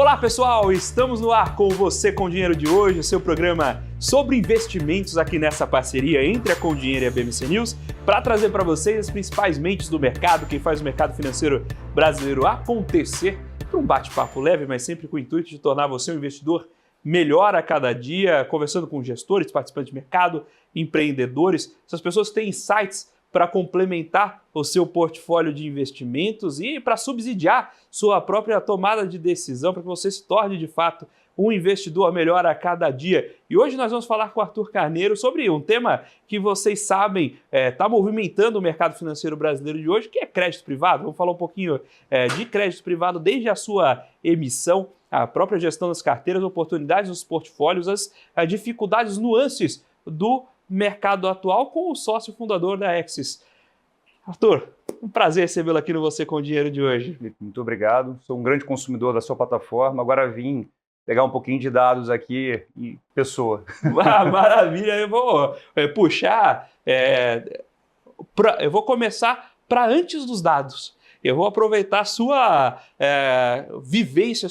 Olá pessoal, estamos no ar com você com Dinheiro de hoje, o seu programa sobre investimentos aqui nessa parceria entre a Com Dinheiro e a BMC News, para trazer para vocês as principais mentes do mercado, quem faz o mercado financeiro brasileiro acontecer, para um bate-papo leve, mas sempre com o intuito de tornar você um investidor melhor a cada dia, conversando com gestores, participantes de mercado, empreendedores, essas pessoas têm insights para complementar o seu portfólio de investimentos e para subsidiar sua própria tomada de decisão, para que você se torne de fato um investidor melhor a cada dia. E hoje nós vamos falar com o Arthur Carneiro sobre um tema que vocês sabem está movimentando o mercado financeiro brasileiro de hoje, que é crédito privado. Vamos falar um pouquinho de crédito privado desde a sua emissão, a própria gestão das carteiras, oportunidades dos portfólios, as dificuldades, nuances do mercado atual com o sócio fundador da Axis. Arthur, um prazer recebê-lo aqui no Você com Dinheiro de hoje. Muito obrigado. Sou um grande consumidor da sua plataforma. Agora vim pegar um pouquinho de dados aqui em pessoa. Maravilha. Eu vou puxar... eu vou começar para antes dos dados. Eu vou aproveitar a sua vivência,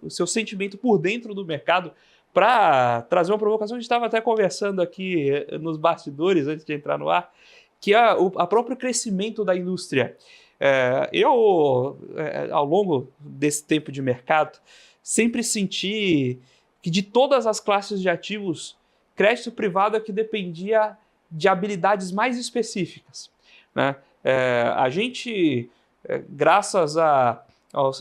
o seu sentimento por dentro do mercado para trazer uma provocação. A gente estava até conversando aqui nos bastidores, antes de entrar no ar, que é o próprio crescimento da indústria. Ao longo desse tempo de mercado, sempre senti que de todas as classes de ativos, crédito privado é que dependia de habilidades mais específicas, né? A gente, graças ao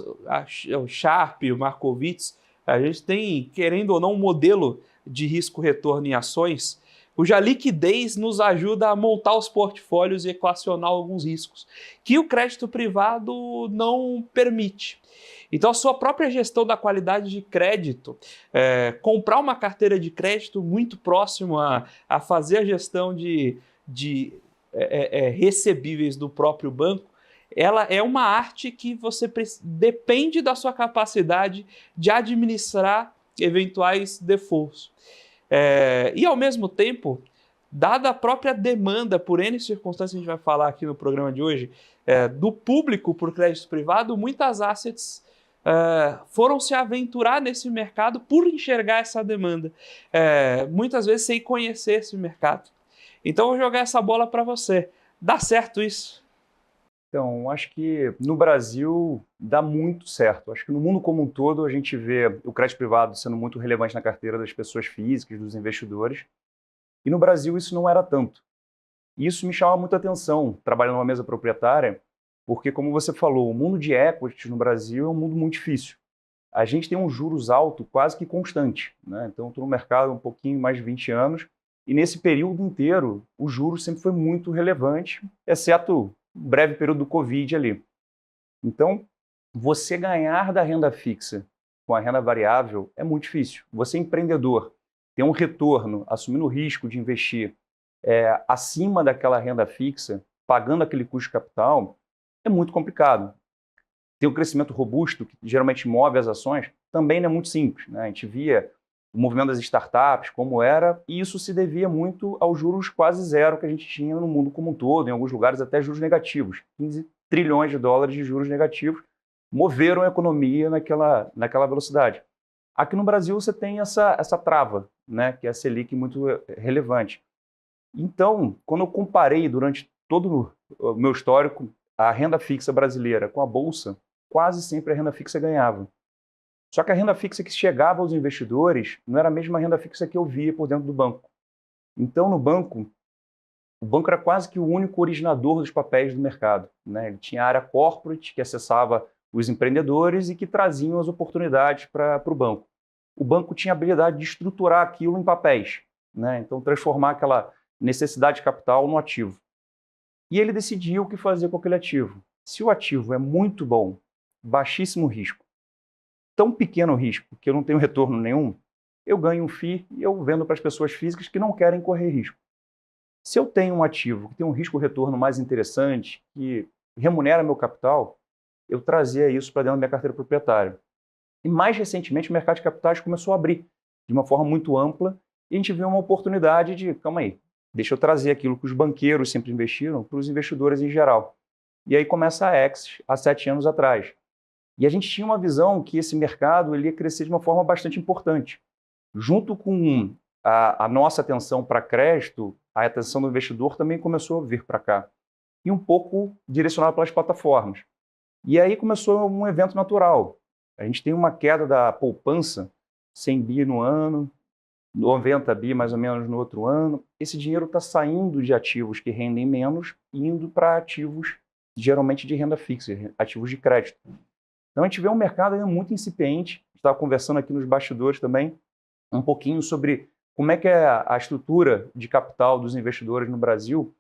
Sharpe, o Markowitz, a gente tem, querendo ou não, um modelo de risco-retorno em ações, cuja liquidez nos ajuda a montar os portfólios e equacionar alguns riscos, que o crédito privado não permite. Então, a sua própria gestão da qualidade de crédito, comprar uma carteira de crédito muito próximo a fazer a gestão de recebíveis do próprio banco, ela é uma arte que você depende da sua capacidade de administrar eventuais defaults. E, ao mesmo tempo, dada a própria demanda por N circunstâncias, a gente vai falar aqui no programa de hoje, do público por crédito privado, muitas assets foram se aventurar nesse mercado por enxergar essa demanda, muitas vezes sem conhecer esse mercado. Então, eu vou jogar essa bola para você. Dá certo isso? Então, acho que no Brasil dá muito certo. Acho que no mundo como um todo a gente vê o crédito privado sendo muito relevante na carteira das pessoas físicas, dos investidores. E no Brasil isso não era tanto. E isso me chama muita atenção, trabalhando numa mesa proprietária, porque, como você falou, o mundo de equities no Brasil é um mundo muito difícil. A gente tem um juros alto quase que constante, né? Então, estou no mercado há um pouquinho mais de 20 anos, e nesse período inteiro o juros sempre foi muito relevante, exceto um breve período do Covid ali. Então, você ganhar da renda fixa com a renda variável é muito difícil. Você, empreendedor, ter um retorno, assumindo o risco de investir acima daquela renda fixa, pagando aquele custo de capital, é muito complicado. Ter um crescimento robusto, que geralmente move as ações, também não é muito simples, né? A gente via o movimento das startups, como era, e isso se devia muito aos juros quase zero que a gente tinha no mundo como um todo, em alguns lugares até juros negativos. 15 trilhões de dólares de juros negativos moveram a economia naquela velocidade. Aqui no Brasil você tem essa trava, né, que é a Selic muito relevante. Então, quando eu comparei durante todo o meu histórico a renda fixa brasileira com a Bolsa, quase sempre a renda fixa ganhava. Só que a renda fixa que chegava aos investidores não era a mesma renda fixa que eu via por dentro do banco. Então, no banco, o banco era quase que o único originador dos papéis do mercado, né? Ele tinha a área corporate, que acessava os empreendedores e que traziam as oportunidades para o banco. O banco tinha a habilidade de estruturar aquilo em papéis, né? Então, transformar aquela necessidade de capital no ativo. E ele decidiu o que fazer com aquele ativo. Se o ativo é muito bom, baixíssimo risco, tão pequeno risco que eu não tenho retorno nenhum, eu ganho um FII e eu vendo para as pessoas físicas que não querem correr risco. Se eu tenho um ativo que tem um risco-retorno mais interessante, que remunera meu capital, eu trazia isso para dentro da minha carteira proprietária. E mais recentemente o mercado de capitais começou a abrir de uma forma muito ampla e a gente viu uma oportunidade de, calma aí, deixa eu trazer aquilo que os banqueiros sempre investiram para os investidores em geral. E aí começa a Axis há 7 anos atrás. E a gente tinha uma visão que esse mercado ele ia crescer de uma forma bastante importante. Junto com a nossa atenção para crédito, a atenção do investidor também começou a vir para cá. E um pouco direcionado pelas plataformas. E aí começou um evento natural. A gente tem uma queda da poupança, 100 bi no ano, 90 bi mais ou menos no outro ano. Esse dinheiro está saindo de ativos que rendem menos e indo para ativos geralmente de renda fixa, ativos de crédito. Então a gente vê um mercado ainda muito incipiente. Estava conversando aqui nos bastidores também um pouquinho sobre como é que é a estrutura de capital dos investidores no Brasil,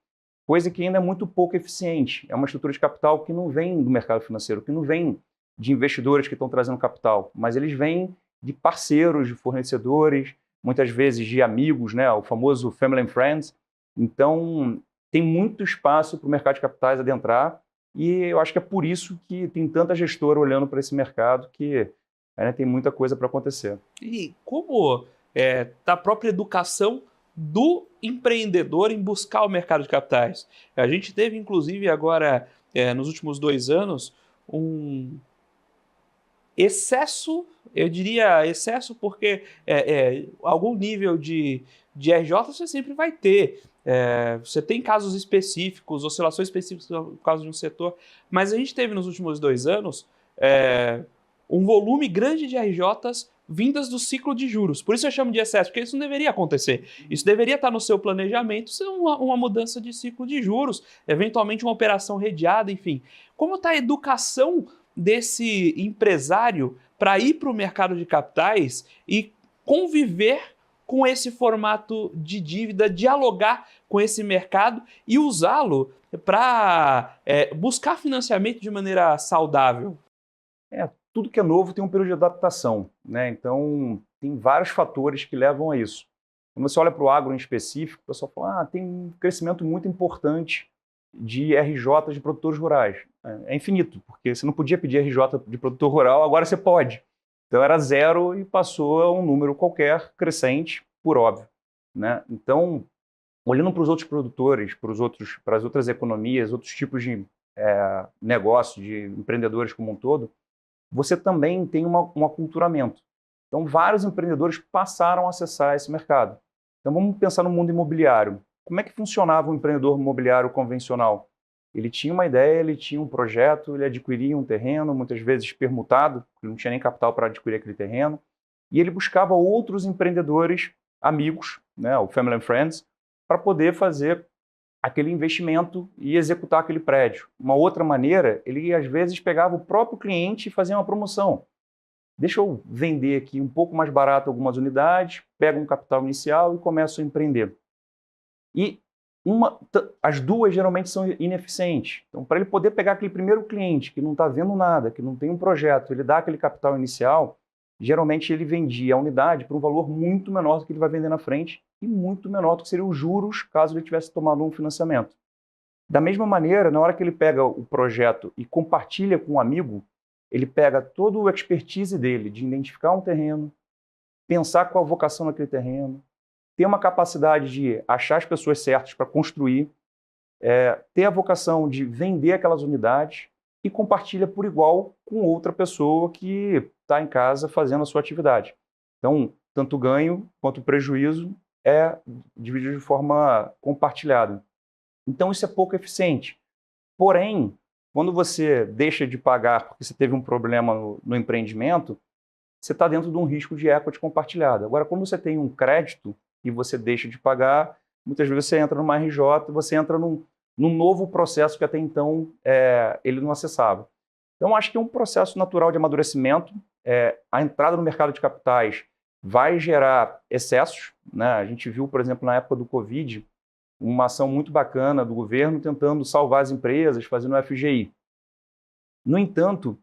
coisa que ainda é muito pouco eficiente. É uma estrutura de capital que não vem do mercado financeiro, que não vem de investidores que estão trazendo capital, mas eles vêm de parceiros, de fornecedores, muitas vezes de amigos, né? O famoso family and friends. Então, tem muito espaço para o mercado de capitais adentrar e eu acho que é por isso que tem tanta gestora olhando para esse mercado que ainda tem muita coisa para acontecer. E como da própria educação do empreendedor em buscar o mercado de capitais? A gente teve, inclusive, agora, nos últimos 2 anos, um excesso, eu diria excesso porque algum nível de RJ você sempre vai ter. Você tem casos específicos, oscilações específicas por causa de um setor, mas a gente teve nos últimos 2 anos um volume grande de RJs vindas do ciclo de juros. Por isso eu chamo de excesso, porque isso não deveria acontecer. Isso deveria estar no seu planejamento, ser uma mudança de ciclo de juros, eventualmente uma operação redeada, enfim. Como está a educação desse empresário para ir para o mercado de capitais e conviver com esse formato de dívida, dialogar com esse mercado e usá-lo para buscar financiamento de maneira saudável? Tudo que é novo tem um período de adaptação, né? Então, tem vários fatores que levam a isso. Quando você olha para o agro em específico, o pessoal fala, tem um crescimento muito importante de RJ de produtores rurais. É infinito, porque você não podia pedir RJ de produtor rural, agora você pode. Então era 0 e passou a um número qualquer, crescente, por óbvio, né? Então, olhando para os outros produtores, para as outras economias, outros tipos de negócio, de empreendedores como um todo, você também tem um aculturamento. Então, vários empreendedores passaram a acessar esse mercado. Então, vamos pensar no mundo imobiliário. Como é que funcionava um empreendedor imobiliário convencional? Ele tinha uma ideia, ele tinha um projeto, ele adquiria um terreno, muitas vezes permutado, porque não tinha nem capital para adquirir aquele terreno, e ele buscava outros empreendedores, amigos, né, o Family and Friends, para poder fazer aquele investimento e executar aquele prédio. Uma outra maneira, ele às vezes pegava o próprio cliente e fazia uma promoção. Deixa eu vender aqui um pouco mais barato algumas unidades, pego um capital inicial e começo a empreender. E as duas geralmente são ineficientes. Então, para ele poder pegar aquele primeiro cliente que não está vendo nada, que não tem um projeto, ele dá aquele capital inicial, geralmente ele vendia a unidade por um valor muito menor do que ele vai vender na frente e muito menor do que seriam os juros caso ele tivesse tomado um financiamento. Da mesma maneira, na hora que ele pega o projeto e compartilha com um amigo, ele pega todo o expertise dele de identificar um terreno, pensar qual a vocação daquele terreno, ter uma capacidade de achar as pessoas certas para construir, ter a vocação de vender aquelas unidades e compartilha por igual com outra pessoa que está em casa fazendo a sua atividade. Então, tanto o ganho quanto o prejuízo é dividido de forma compartilhada. Então, isso é pouco eficiente. Porém, quando você deixa de pagar porque você teve um problema no empreendimento, você está dentro de um risco de equity compartilhada. Agora, quando você tem um crédito e você deixa de pagar, muitas vezes você entra numa RJ, você entra num novo processo que até então ele não acessava. Então, acho que é um processo natural de amadurecimento. A entrada no mercado de capitais vai gerar excessos, né? A gente viu, por exemplo, na época do Covid, uma ação muito bacana do governo tentando salvar as empresas, fazendo o FGI. No entanto,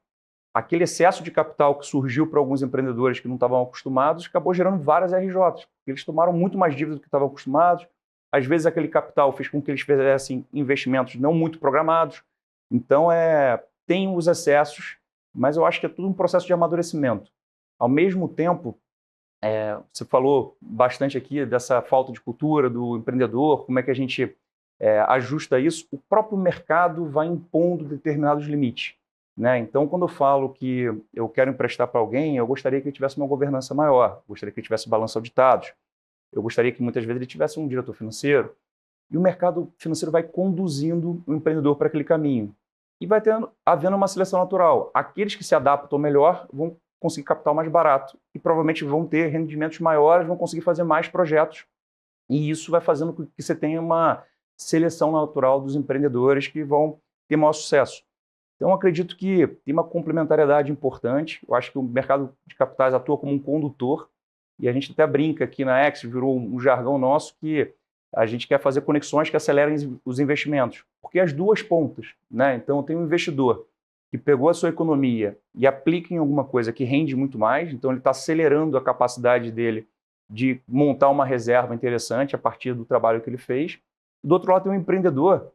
aquele excesso de capital que surgiu para alguns empreendedores que não estavam acostumados acabou gerando várias RJs. Eles tomaram muito mais dívida do que estavam acostumados. Às vezes, aquele capital fez com que eles fizessem investimentos não muito programados. Então, tem os excessos, mas eu acho que é tudo um processo de amadurecimento. Ao mesmo tempo, você falou bastante aqui dessa falta de cultura do empreendedor, como é que a gente ajusta isso. O próprio mercado vai impondo determinados limites. né? Então, quando eu falo que eu quero emprestar para alguém, eu gostaria que ele tivesse uma governança maior, gostaria que ele tivesse balanço auditados, eu gostaria que muitas vezes ele tivesse um diretor financeiro, e o mercado financeiro vai conduzindo o empreendedor para aquele caminho. E vai havendo uma seleção natural. Aqueles que se adaptam melhor vão conseguir capital mais barato e provavelmente vão ter rendimentos maiores, vão conseguir fazer mais projetos. E isso vai fazendo com que você tenha uma seleção natural dos empreendedores que vão ter maior sucesso. Então, acredito que tem uma complementariedade importante. Eu acho que o mercado de capitais atua como um condutor. E a gente até brinca aqui na X, virou um jargão nosso, que a gente quer fazer conexões que acelerem os investimentos. Porque as duas pontas, né? Então, tem um investidor que pegou a sua economia e aplica em alguma coisa que rende muito mais. Então, ele está acelerando a capacidade dele de montar uma reserva interessante a partir do trabalho que ele fez. Do outro lado, tem um empreendedor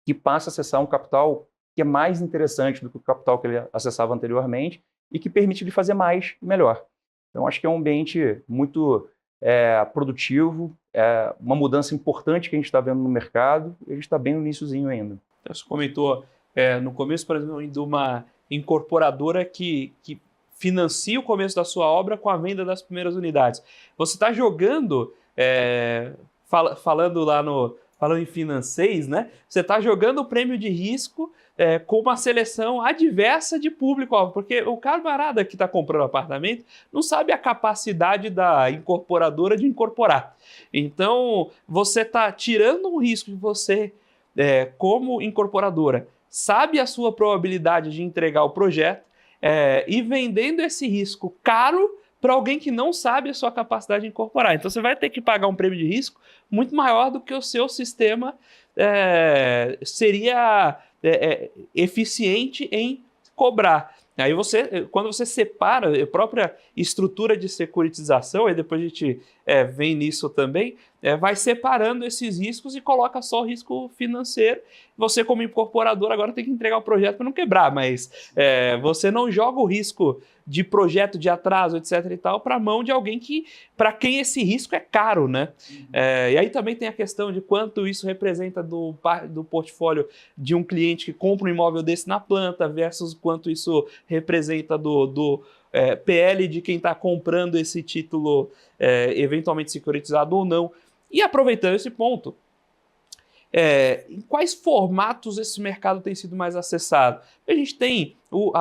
que passa a acessar um capital que é mais interessante do que o capital que ele acessava anteriormente e que permite ele fazer mais e melhor. Então, acho que é um ambiente muito produtivo, uma mudança importante que a gente está vendo no mercado e a gente está bem no iniciozinho ainda. Então, você comentou no começo, por exemplo, de uma incorporadora que financia o começo da sua obra com a venda das primeiras unidades. Você está jogando, falando em financeiros, né? Você está jogando o prêmio de risco com uma seleção adversa de público-alvo, porque o camarada que está comprando apartamento não sabe a capacidade da incorporadora de incorporar. Então, você está tirando um risco de você, como incorporadora, sabe a sua probabilidade de entregar o projeto e vendendo esse risco caro para alguém que não sabe a sua capacidade de incorporar. Então, você vai ter que pagar um prêmio de risco muito maior do que o seu sistema seria eficiente em cobrar. Aí quando você separa a própria estrutura de securitização, e depois a gente vem nisso também, vai separando esses riscos e coloca só o risco financeiro. Você, como incorporador, agora tem que entregar o projeto para não quebrar, mas você não joga o risco de projeto de atraso, etc. e tal, para a mão de alguém para quem esse risco é caro, né? E aí também tem a questão de quanto isso representa do portfólio de um cliente que compra um imóvel desse na planta versus quanto isso representa do PL de quem está comprando esse título eventualmente securitizado ou não. E aproveitando esse ponto, em quais formatos esse mercado tem sido mais acessado? A gente tem o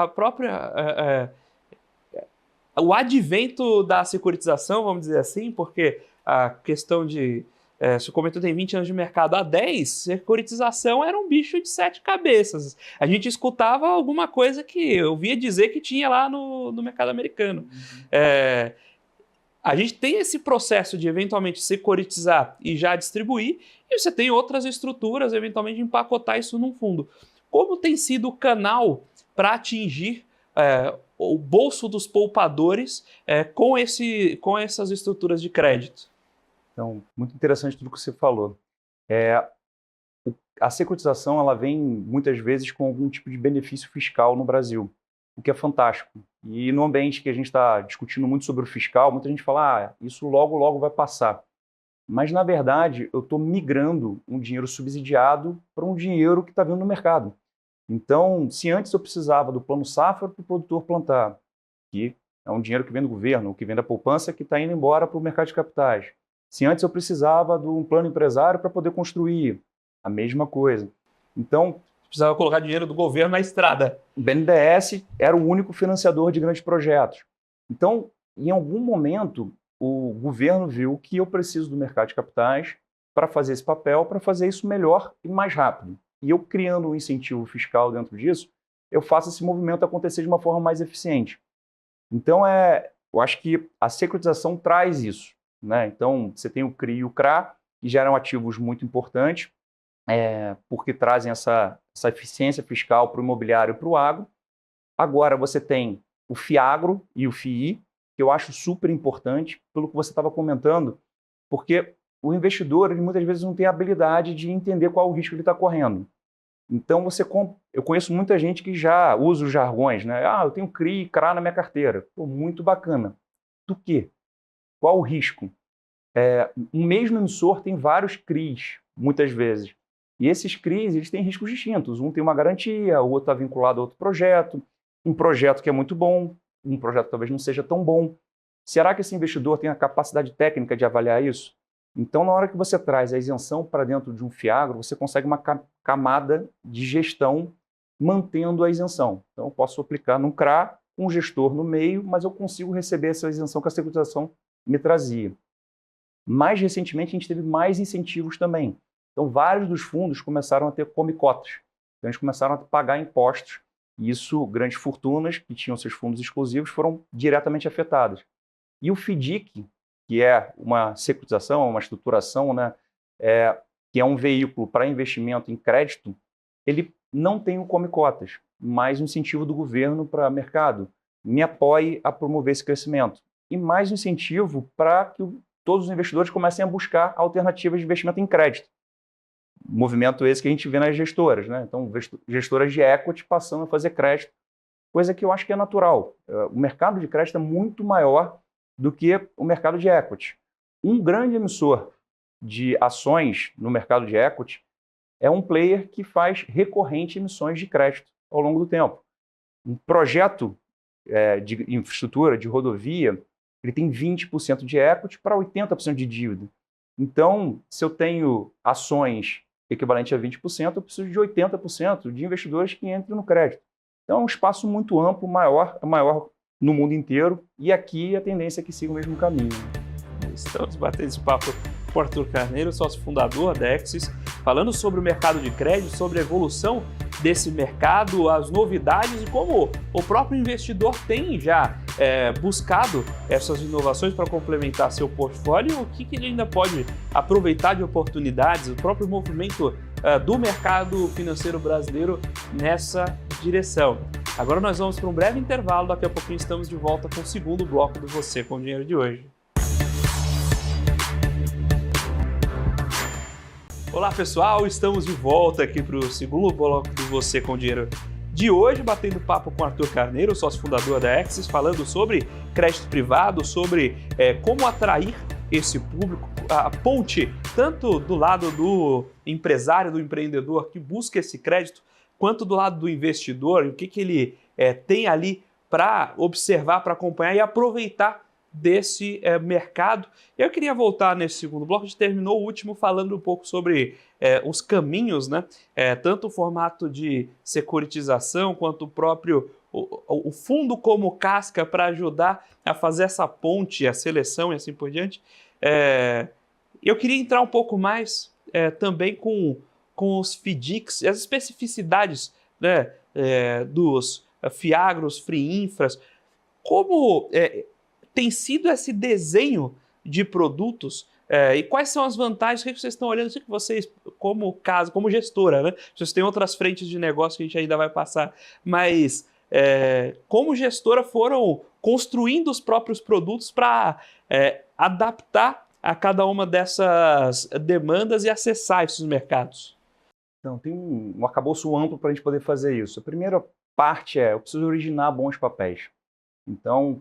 advento da securitização, vamos dizer assim, porque a questão de... se o comentário tem 20 anos de mercado, há 10, securitização era um bicho de 7 cabeças. A gente escutava alguma coisa que eu via dizer que tinha lá no mercado americano. A gente tem esse processo de eventualmente securitizar e já distribuir, e você tem outras estruturas, eventualmente empacotar isso num fundo. Como tem sido o canal para atingir o bolso dos poupadores com essas estruturas de crédito? Então, muito interessante tudo que você falou. A securitização ela vem muitas vezes com algum tipo de benefício fiscal no Brasil, o que é fantástico. E no ambiente que a gente está discutindo muito sobre o fiscal, muita gente fala, isso logo, logo vai passar. Mas, na verdade, eu estou migrando um dinheiro subsidiado para um dinheiro que está vindo no mercado. Então, se antes eu precisava do plano safra para o produtor plantar, que é um dinheiro que vem do governo, que vem da poupança, que está indo embora para o mercado de capitais. Se antes eu precisava de um plano empresário para poder construir, a mesma coisa. Então, precisava colocar dinheiro do governo na estrada. O BNDES era o único financiador de grandes projetos. Então, em algum momento, o governo viu que eu preciso do mercado de capitais para fazer esse papel, para fazer isso melhor e mais rápido. E eu criando um incentivo fiscal dentro disso, eu faço esse movimento acontecer de uma forma mais eficiente. Então, eu acho que a securitização traz isso, né? Então, você tem o CRI e o CRA, que geram ativos muito importantes, porque trazem essa eficiência fiscal para o imobiliário e para o agro. Agora você tem o FIAGRO e o FII, que eu acho super importante, pelo que você estava comentando, porque o investidor ele, muitas vezes não tem a habilidade de entender qual o risco ele está correndo. Então, eu conheço muita gente que já usa os jargões, né? Eu tenho CRI e CRA na minha carteira. Pô, muito bacana. Do quê? Qual o risco? Um mesmo emissor tem vários CRIs, muitas vezes. E esses CRIs, eles têm riscos distintos. Um tem uma garantia, o outro está vinculado a outro projeto, um projeto que é muito bom, um projeto que talvez não seja tão bom. Será que esse investidor tem a capacidade técnica de avaliar isso? Então, na hora que você traz a isenção para dentro de um FIAGRO, você consegue uma camada de gestão mantendo a isenção. Então, eu posso aplicar num CRA, um gestor no meio, mas eu consigo receber essa isenção que a securitização me trazia. Mais recentemente, a gente teve mais incentivos também. Então, vários dos fundos começaram a ter come-cotas. Então, eles começaram a pagar impostos. E isso, grandes fortunas que tinham seus fundos exclusivos foram diretamente afetadas. E o FDIC, que é uma securitização, uma estruturação, né, que é um veículo para investimento em crédito, ele não tem o come-cotas, mais um incentivo do governo para o mercado. Me apoie a promover esse crescimento. E mais um incentivo para que todos os investidores comecem a buscar alternativas de investimento em crédito. Movimento esse que a gente vê nas gestoras, né? Então, gestoras de equity passando a fazer crédito, coisa que eu acho que é natural. O mercado de crédito é muito maior do que o mercado de equity. Um grande emissor de ações no mercado de equity é um player que faz recorrente emissões de crédito ao longo do tempo. Um projeto de infraestrutura, de rodovia, ele tem 20% de equity para 80% de dívida. Então, se eu tenho ações equivalentes a 20%, eu preciso de 80% de investidores que entrem no crédito. Então, é um espaço muito amplo, maior no mundo inteiro, e aqui a tendência é que siga o mesmo caminho. Estamos batendo esse papo com o Arthur Carneiro, sócio fundador da Axis, falando sobre o mercado de crédito, sobre a evolução desse mercado, as novidades e como o próprio investidor tem já buscado essas inovações para complementar seu portfólio, o que ele ainda pode aproveitar de oportunidades, o próprio movimento do mercado financeiro brasileiro nessa direção. Agora nós vamos para um breve intervalo, daqui a pouquinho estamos de volta com o segundo bloco do Você com Dinheiro de hoje. Olá pessoal, estamos de volta aqui para o segundo bloco do Você com Dinheiro de hoje, batendo papo com Arthur Carneiro, sócio fundador da Axis, falando sobre crédito privado, sobre como atrair esse público, a ponte tanto do lado do empresário, do empreendedor que busca esse crédito, quanto do lado do investidor, o que ele tem ali para observar, para acompanhar e aproveitar desse mercado. Eu queria voltar nesse segundo bloco, a gente terminou o último falando um pouco sobre os caminhos, né? Tanto o formato de securitização quanto o próprio o fundo como casca para ajudar a fazer essa ponte, a seleção e assim por diante. Eu queria entrar um pouco mais também com os FDICs, as especificidades, né, dos FIAGROS, FRII Infras, como tem sido esse desenho de produtos e quais são as vantagens que vocês estão olhando? Eu sei que vocês, como casa, como gestora, né, vocês têm outras frentes de negócio que a gente ainda vai passar, mas como gestora foram construindo os próprios produtos para adaptar a cada uma dessas demandas e acessar esses mercados? Então, tem um arcabouço amplo para a gente poder fazer isso. A primeira parte eu preciso originar bons papéis. Então,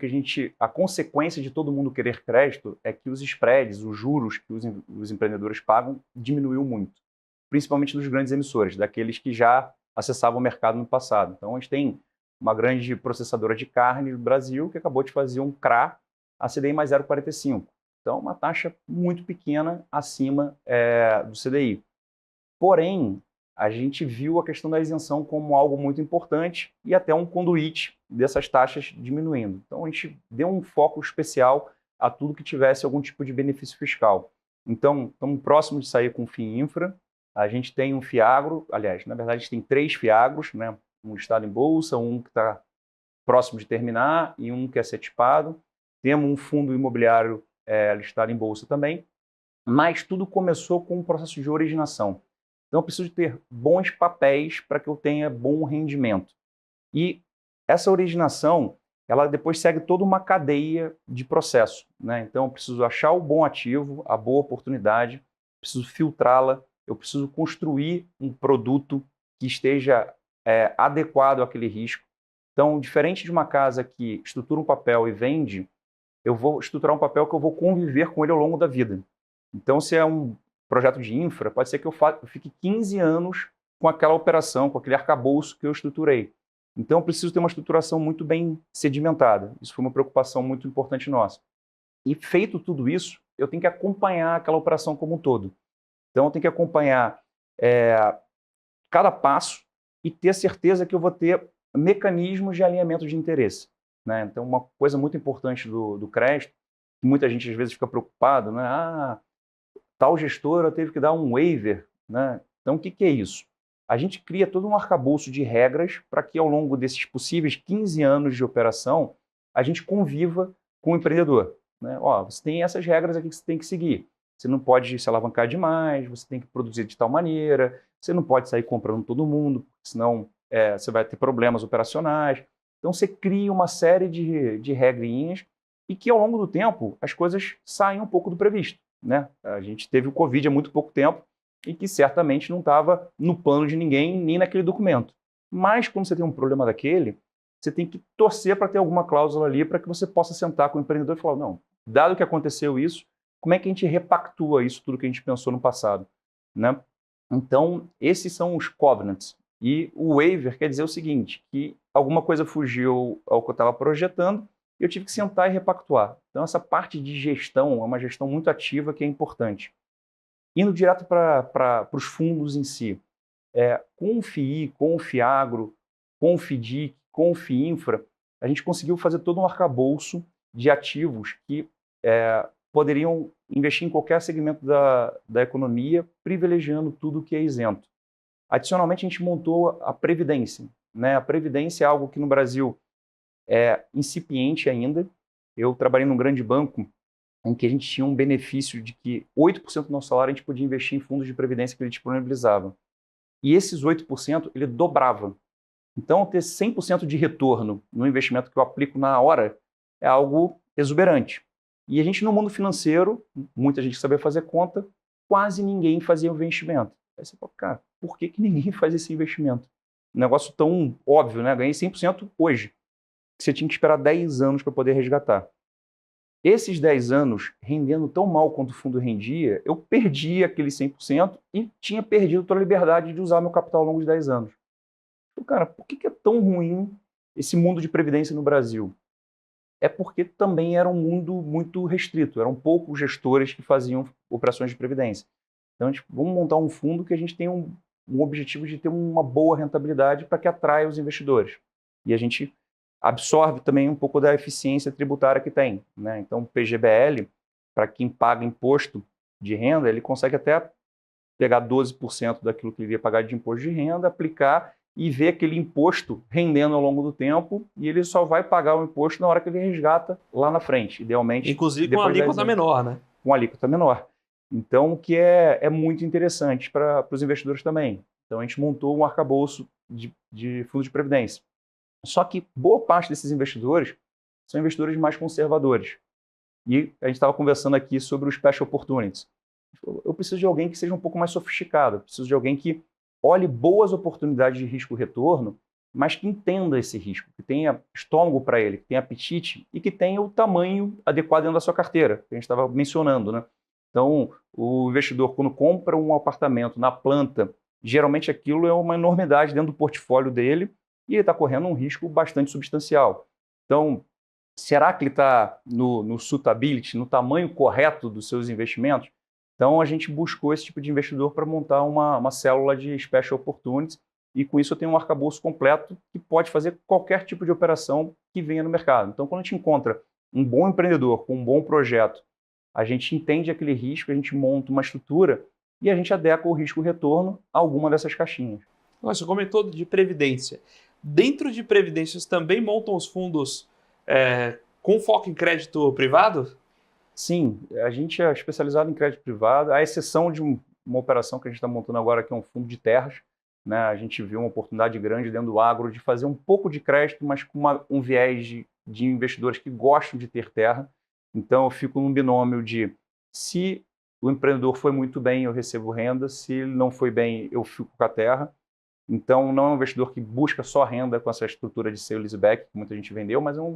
a consequência de todo mundo querer crédito é que os spreads, os juros que os empreendedores pagam, diminuiu muito. Principalmente dos grandes emissores, daqueles que já acessavam o mercado no passado. Então, a gente tem uma grande processadora de carne no Brasil que acabou de fazer um CRA a CDI mais 0,45. Então, uma taxa muito pequena acima do CDI. Porém, a gente viu a questão da isenção como algo muito importante e até um conduíte dessas taxas diminuindo. Então, a gente deu um foco especial a tudo que tivesse algum tipo de benefício fiscal. Então, estamos próximos de sair com o FII Infra. A gente tem um FIAGRO, aliás, na verdade, a gente tem 3 FIAGROs, né? Um listado em bolsa, um que está próximo de terminar e um que é setipado. Temos um fundo imobiliário listado em bolsa também. Mas tudo começou com um processo de originação. Então, eu preciso ter bons papéis para que eu tenha bom rendimento. E essa originação, ela depois segue toda uma cadeia de processo, né? Então, eu preciso achar o bom ativo, a boa oportunidade, preciso filtrá-la, eu preciso construir um produto que esteja adequado àquele risco. Então, diferente de uma casa que estrutura um papel e vende, eu vou estruturar um papel que eu vou conviver com ele ao longo da vida. Então, se é um projeto de infra, pode ser que eu fique 15 anos com aquela operação, com aquele arcabouço que eu estruturei. Então, eu preciso ter uma estruturação muito bem sedimentada. Isso foi uma preocupação muito importante nossa. E feito tudo isso, eu tenho que acompanhar aquela operação como um todo. Então, eu tenho que acompanhar cada passo e ter certeza que eu vou ter mecanismos de alinhamento de interesse, né? Então, uma coisa muito importante do crédito, que muita gente às vezes fica preocupado, né? Tal gestora teve que dar um waiver, né? Então, o que é isso? A gente cria todo um arcabouço de regras para que, ao longo desses possíveis 15 anos de operação, a gente conviva com o empreendedor, né? Você tem essas regras aqui que você tem que seguir. Você não pode se alavancar demais, você tem que produzir de tal maneira, você não pode sair comprando todo mundo, senão você vai ter problemas operacionais. Então, você cria uma série de regrinhas e que, ao longo do tempo, as coisas saem um pouco do previsto, né? A gente teve o Covid há muito pouco tempo e que certamente não estava no plano de ninguém, nem naquele documento. Mas, quando você tem um problema daquele, você tem que torcer para ter alguma cláusula ali para que você possa sentar com o empreendedor e falar, não, dado que aconteceu isso, como é que a gente repactua isso tudo que a gente pensou no passado, né? Então, esses são os covenants. E o waiver quer dizer o seguinte, que alguma coisa fugiu ao que eu estava projetando e eu tive que sentar e repactuar. Então, essa parte de gestão é uma gestão muito ativa que é importante. Indo direto para os fundos em si, com o FII, com o FIAGRO, com o FIDIC, com o FIINFRA, a gente conseguiu fazer todo um arcabouço de ativos que poderiam investir em qualquer segmento da economia, privilegiando tudo que é isento. Adicionalmente, a gente montou a Previdência, né? A Previdência é algo que no Brasil é incipiente ainda. Eu trabalhei num grande banco em que a gente tinha um benefício de que 8% do nosso salário a gente podia investir em fundos de previdência que ele disponibilizava. E esses 8% ele dobrava. Então, ter 100% de retorno no investimento que eu aplico na hora é algo exuberante. E a gente, no mundo financeiro, muita gente sabia fazer conta, quase ninguém fazia investimento. Aí você fala, cara, por que ninguém faz esse investimento? Um negócio tão óbvio, né? Ganhei 100% hoje. Você tinha que esperar 10 anos para poder resgatar. Esses 10 anos, rendendo tão mal quanto o fundo rendia, eu perdi aquele 100% e tinha perdido toda a liberdade de usar meu capital ao longo de 10 anos. Então, cara, por que é tão ruim esse mundo de previdência no Brasil? É porque também era um mundo muito restrito, eram poucos gestores que faziam operações de previdência. Então, vamos montar um fundo que a gente tem um objetivo de ter uma boa rentabilidade para que atraia os investidores. E a gente absorve também um pouco da eficiência tributária que tem, né? Então, o PGBL, para quem paga imposto de renda, ele consegue até pegar 12% daquilo que ele ia pagar de imposto de renda, aplicar e ver aquele imposto rendendo ao longo do tempo, e ele só vai pagar o imposto na hora que ele resgata lá na frente, idealmente. Inclusive com uma alíquota menor, né? Com alíquota menor. Então, o que é muito interessante para os investidores também. Então, a gente montou um arcabouço de fundos de previdência. Só que boa parte desses investidores são investidores mais conservadores. E a gente estava conversando aqui sobre os Special Opportunities. Eu preciso de alguém que seja um pouco mais sofisticado, eu preciso de alguém que olhe boas oportunidades de risco-retorno, mas que entenda esse risco, que tenha estômago para ele, que tenha apetite e que tenha o tamanho adequado dentro da sua carteira, que a gente estava mencionando, né? Então, o investidor, quando compra um apartamento na planta, geralmente aquilo é uma enormidade dentro do portfólio dele e ele está correndo um risco bastante substancial. Então, será que ele está no suitability, no tamanho correto dos seus investimentos? Então, a gente buscou esse tipo de investidor para montar uma célula de Special Opportunities e, com isso, eu tenho um arcabouço completo que pode fazer qualquer tipo de operação que venha no mercado. Então, quando a gente encontra um bom empreendedor com um bom projeto, a gente entende aquele risco, a gente monta uma estrutura e a gente adequa o risco-retorno a alguma dessas caixinhas. Você comentou de previdência. Dentro de previdências também montam os fundos com foco em crédito privado? Sim, a gente é especializado em crédito privado, à exceção de uma operação que a gente está montando agora, que é um fundo de terras, né? A gente viu uma oportunidade grande dentro do agro de fazer um pouco de crédito, mas com um viés de investidores que gostam de ter terra. Então, eu fico num binômio de, se o empreendedor foi muito bem, eu recebo renda, se ele não foi bem, eu fico com a terra. Então, não é um investidor que busca só renda com essa estrutura de sale leaseback, que muita gente vendeu, mas é um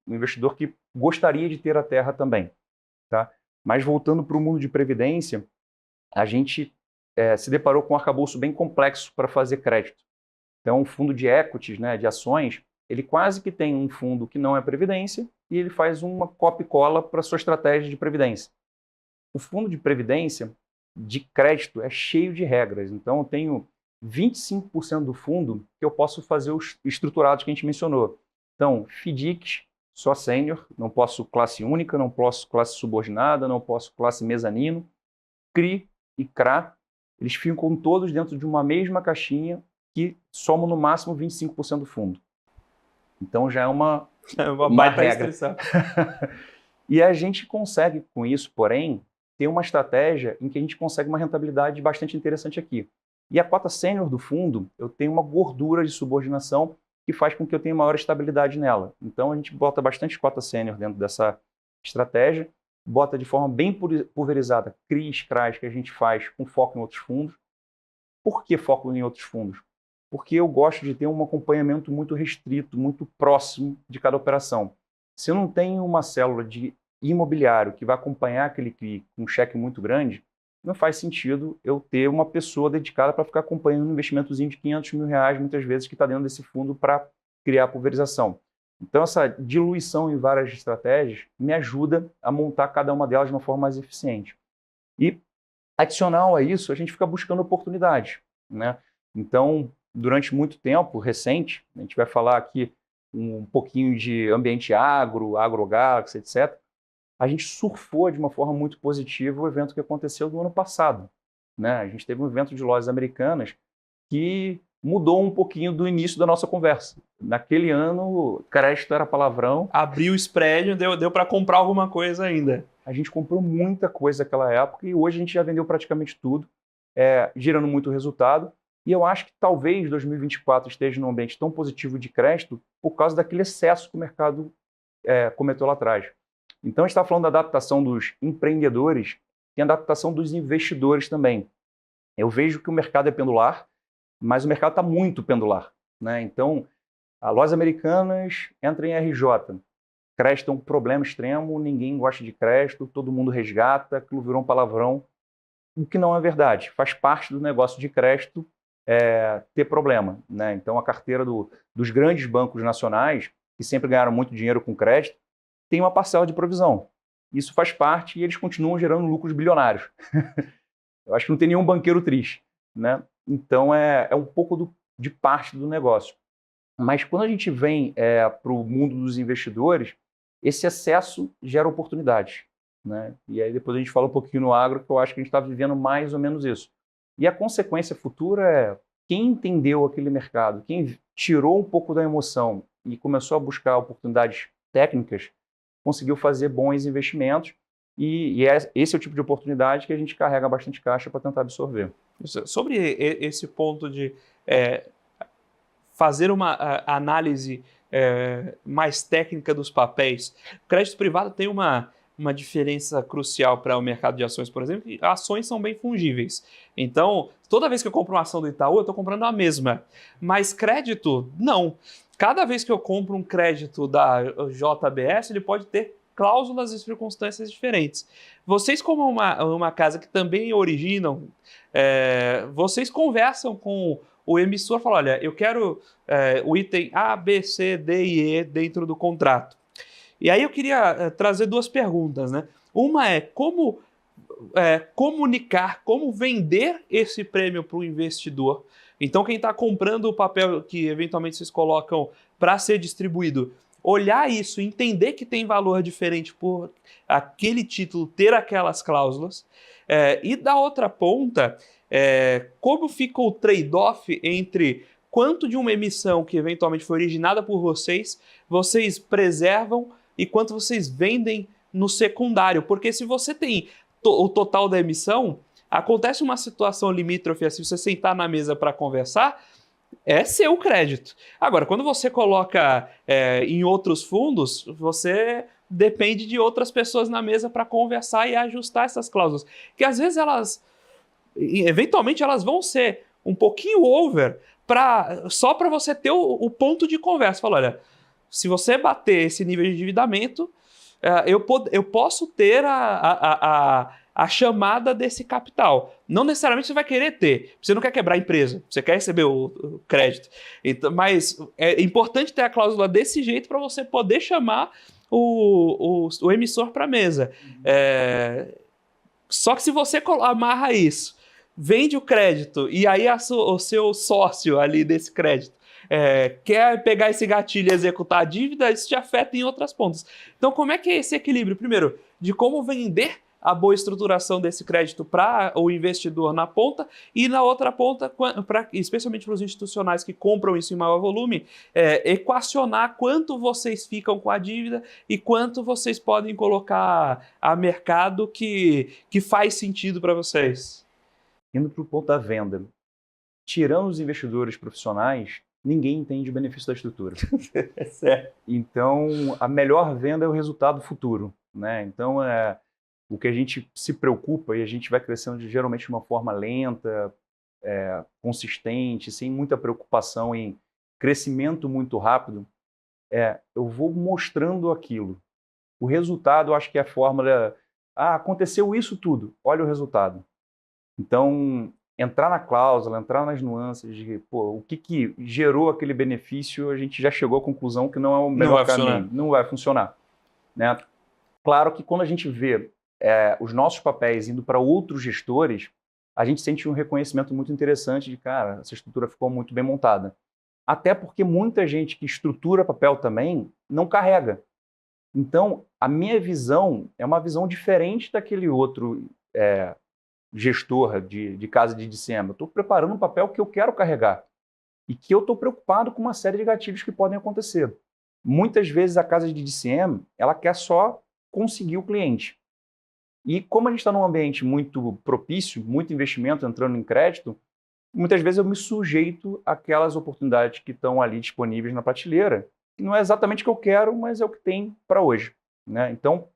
investidor que gostaria de ter a terra também. Tá? Mas voltando para o mundo de previdência, a gente se deparou com um arcabouço bem complexo para fazer crédito. Então, o fundo de equities, né, de ações, ele quase que tem um fundo que não é previdência e ele faz uma copia e cola para a sua estratégia de previdência. O fundo de previdência de crédito é cheio de regras. Então, eu tenho 25% do fundo que eu posso fazer os estruturados que a gente mencionou. Então, FDICs, só sênior, não posso classe única, não posso classe subordinada, não posso classe mezanino. CRI e CRA, eles ficam todos dentro de uma mesma caixinha que somam no máximo 25% do fundo. Então, já é uma baita regra. restrição. E a gente consegue, com isso, porém, ter uma estratégia em que a gente consegue uma rentabilidade bastante interessante aqui. E a cota sênior do fundo, eu tenho uma gordura de subordinação que faz com que eu tenha maior estabilidade nela. Então, a gente bota bastante cota sênior dentro dessa estratégia, bota de forma bem pulverizada CRIs, CRAs, que a gente faz com foco em outros fundos. Por que foco em outros fundos? Porque eu gosto de ter um acompanhamento muito restrito, muito próximo de cada operação. Se eu não tenho uma célula de imobiliário que vai acompanhar aquele CRI com um cheque muito grande, não faz sentido eu ter uma pessoa dedicada para ficar acompanhando um investimentozinho de R$500 mil, muitas vezes, que está dentro desse fundo para criar pulverização. Então, essa diluição em várias estratégias me ajuda a montar cada uma delas de uma forma mais eficiente. E, adicional a isso, a gente fica buscando oportunidades, né? Então, durante muito tempo, recente, a gente vai falar aqui um pouquinho de ambiente AgroGalaxy, etc., a gente surfou de uma forma muito positiva o evento que aconteceu no ano passado, né? A gente teve um evento de lojas americanas que mudou um pouquinho do início da nossa conversa. Naquele ano, crédito era palavrão. Abriu o spread, deu para comprar alguma coisa ainda. A gente comprou muita coisa naquela época e hoje a gente já vendeu praticamente tudo, gerando muito resultado. E eu acho que talvez 2024 esteja num ambiente tão positivo de crédito por causa daquele excesso que o mercado cometeu lá atrás. Então, a gente está falando da adaptação dos empreendedores e a adaptação dos investidores também. Eu vejo que o mercado é pendular, mas o mercado está muito pendular, né? Então, as lojas americanas entram em RJ. Crédito é um problema extremo, ninguém gosta de crédito, todo mundo resgata, aquilo virou um palavrão, o que não é verdade. Faz parte do negócio de crédito ter problema, né? Então, a carteira dos grandes bancos nacionais, que sempre ganharam muito dinheiro com crédito, tem uma parcela de provisão. Isso faz parte e eles continuam gerando lucros bilionários. Eu acho que não tem nenhum banqueiro triste, né? Então, é um pouco de parte do negócio. Mas quando a gente vem para o mundo dos investidores, esse excesso gera oportunidades, né? E aí depois a gente fala um pouquinho no agro, que eu acho que a gente está vivendo mais ou menos isso. E a consequência futura é quem entendeu aquele mercado, quem tirou um pouco da emoção e começou a buscar oportunidades técnicas, conseguiu fazer bons investimentos e esse é o tipo de oportunidade que a gente carrega bastante caixa para tentar absorver. Sobre esse ponto de fazer uma análise mais técnica dos papéis, o crédito privado tem uma diferença crucial para o mercado de ações, por exemplo, que ações são bem fungíveis. Então, toda vez que eu compro uma ação do Itaú, eu estou comprando a mesma. Mas crédito, não. Cada vez que eu compro um crédito da JBS, ele pode ter cláusulas e circunstâncias diferentes. Vocês, como uma casa que também originam, vocês conversam com o emissor e falam, olha, eu quero o item A, B, C, D e E dentro do contrato. E aí eu queria trazer duas perguntas, né? Uma é como comunicar, como vender esse prêmio para o investidor. Então, quem está comprando o papel que eventualmente vocês colocam para ser distribuído, olhar isso, entender que tem valor diferente por aquele título ter aquelas cláusulas. E da outra ponta, como fica o trade-off entre quanto de uma emissão que eventualmente foi originada por vocês preservam e quanto vocês vendem no secundário. Porque se você tem o total da emissão, acontece uma situação limítrofe, assim, você sentar na mesa para conversar, é seu crédito. Agora, quando você coloca em outros fundos, você depende de outras pessoas na mesa para conversar e ajustar essas cláusulas. Que às vezes eventualmente elas vão ser um pouquinho over só para você ter o ponto de conversa. Fala, olha, se você bater esse nível de endividamento, eu posso ter a chamada desse capital. Não necessariamente você vai querer ter, você não quer quebrar a empresa, você quer receber o crédito. Então, mas é importante ter a cláusula desse jeito para você poder chamar o emissor para a mesa. Só que se você amarra isso, vende o crédito e aí o seu sócio ali desse crédito quer pegar esse gatilho e executar a dívida, isso te afeta em outras pontas. Então, como é que é esse equilíbrio? Primeiro, de como vender a boa estruturação desse crédito para o investidor na ponta e na outra ponta, especialmente para os institucionais que compram isso em maior volume, equacionar quanto vocês ficam com a dívida e quanto vocês podem colocar a mercado que faz sentido para vocês. Indo para o ponto da venda, tirando os investidores profissionais, ninguém entende o benefício da estrutura. É certo. Então, a melhor venda é o resultado futuro, né? Então, o que a gente se preocupa, e a gente vai crescendo geralmente de uma forma lenta, consistente, sem muita preocupação em crescimento muito rápido, eu vou mostrando aquilo. O resultado, eu acho que é a fórmula, aconteceu isso tudo, olha o resultado. Então, entrar na cláusula, entrar nas nuances de o que gerou aquele benefício, a gente já chegou à conclusão que não é o melhor caminho. Não vai funcionar. Né? Claro que quando a gente vê os nossos papéis indo para outros gestores, a gente sente um reconhecimento muito interessante de, cara, essa estrutura ficou muito bem montada. Até porque muita gente que estrutura papel também não carrega. Então, a minha visão é uma visão diferente daquele outro gestor de casa de DCM. Eu estou preparando um papel que eu quero carregar e que eu estou preocupado com uma série de gatilhos que podem acontecer. Muitas vezes a casa de DCM, ela quer só conseguir o cliente. E como a gente está num ambiente muito propício, muito investimento entrando em crédito, muitas vezes eu me sujeito àquelas oportunidades que estão ali disponíveis na prateleira. Não é exatamente o que eu quero, mas é o que tem para hoje. Né? Então,